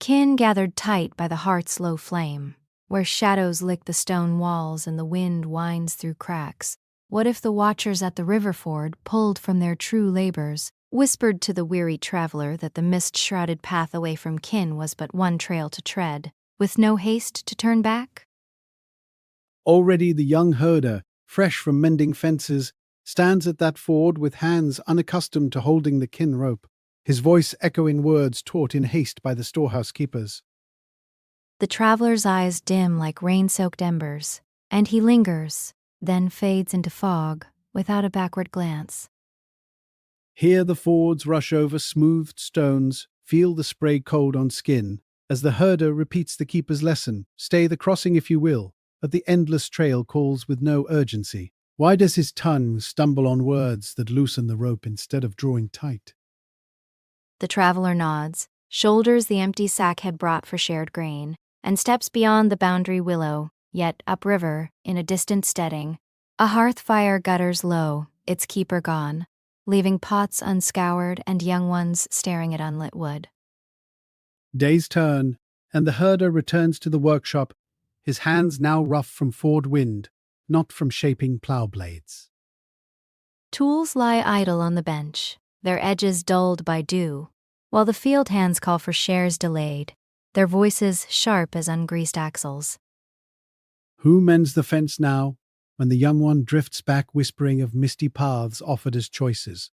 kin gathered tight by the heart's low flame, where shadows lick the stone walls and the wind winds through cracks. What if the watchers at the river ford, pulled from their true labors, whispered to the weary traveler that the mist-shrouded path away from kin was but one trail to tread, with no haste to turn back? Already the young herder, fresh from mending fences, stands at that ford with hands unaccustomed to holding the kin rope, his voice echoing words taught in haste by the storehouse keepers. The traveler's eyes dim like rain-soaked embers, and he lingers, then fades into fog, without a backward glance. Hear the fords rush over smoothed stones, feel the spray cold on skin, as the herder repeats the keeper's lesson, stay the crossing if you will, but the endless trail calls with no urgency. Why does his tongue stumble on words that loosen the rope instead of drawing tight? The traveler nods, shoulders the empty sack had brought for shared grain, and steps beyond the boundary willow, yet upriver, in a distant steading. A hearth fire gutters low, its keeper gone, leaving pots unscoured and young ones staring at unlit wood. Days turn, and the herder returns to the workshop, his hands now rough from ford wind, not from shaping plough blades. Tools lie idle on the bench, their edges dulled by dew, while the field hands call for shares delayed, their voices sharp as ungreased axles. Who mends the fence now, when the young one drifts back whispering of misty paths offered as choices?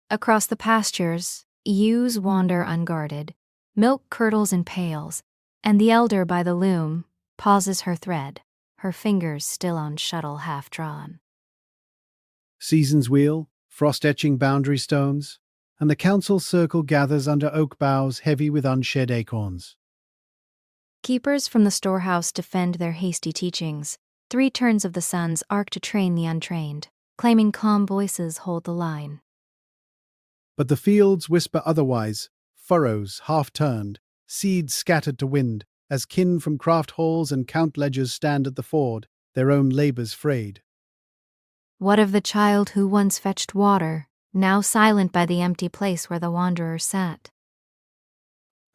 Across the pastures, ewes wander unguarded, milk curdles in pails, and the elder by the loom pauses her thread, her fingers still on shuttle half drawn. Seasons wheel, frost etching boundary stones, and the council circle gathers under oak boughs heavy with unshed acorns. Keepers from the storehouse defend their hasty teachings. 3 turns of the suns arc to train the untrained, claiming calm voices hold the line. But the fields whisper otherwise, furrows half-turned, seeds scattered to wind, as kin from craft halls and count ledgers stand at the ford, their own labours frayed. What of the child who once fetched water, now silent by the empty place where the wanderer sat?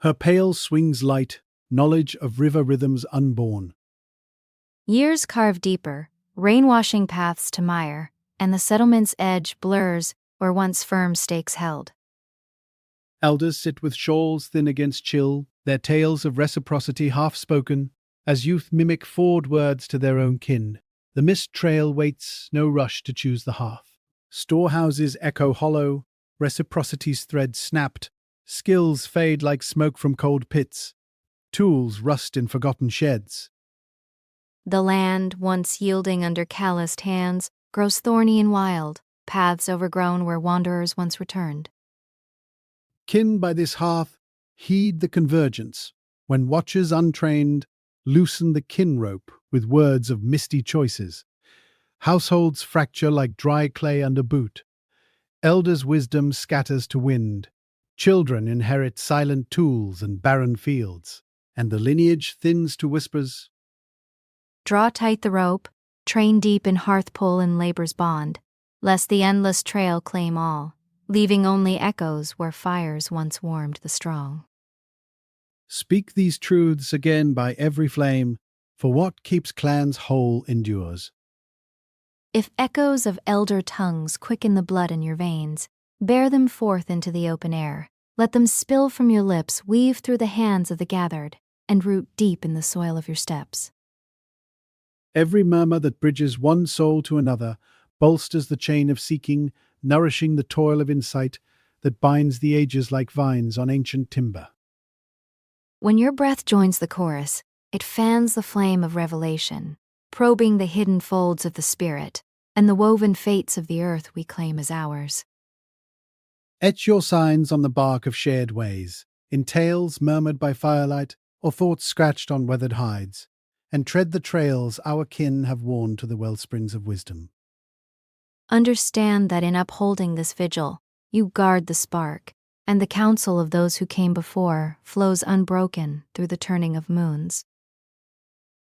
Her pail swings light, knowledge of river rhythms unborn. Years carve deeper, rain-washing paths to mire, and the settlement's edge blurs where once firm stakes held. Elders sit with shawls thin against chill, their tales of reciprocity half-spoken, as youth mimic ford words to their own kin. The mist trail waits, no rush to choose the hearth. Storehouses echo hollow, reciprocity's thread snapped, skills fade like smoke from cold pits, tools rust in forgotten sheds. The land, once yielding under calloused hands, grows thorny and wild, paths overgrown where wanderers once returned. Kin by this hearth, heed the convergence, when watchers untrained loosen the kin rope with words of misty choices. Households fracture like dry clay under boot. Elders' wisdom scatters to wind. Children inherit silent tools and barren fields, and the lineage thins to whispers. Draw tight the rope, train deep in hearth pull and labor's bond, lest the endless trail claim all, leaving only echoes where fires once warmed the strong. Speak these truths again by every flame, for what keeps clans whole endures. If echoes of elder tongues quicken the blood in your veins, bear them forth into the open air. Let them spill from your lips, weave through the hands of the gathered, and root deep in the soil of your steps. Every murmur that bridges one soul to another bolsters the chain of seeking, nourishing the toil of insight that binds the ages like vines on ancient timber. When your breath joins the chorus, it fans the flame of revelation, probing the hidden folds of the spirit and the woven fates of the earth we claim as ours. Etch your signs on the bark of shared ways, in tales murmured by firelight or thoughts scratched on weathered hides, and tread the trails our kin have worn to the wellsprings of wisdom. Understand that in upholding this vigil, you guard the spark, and the counsel of those who came before flows unbroken through the turning of moons.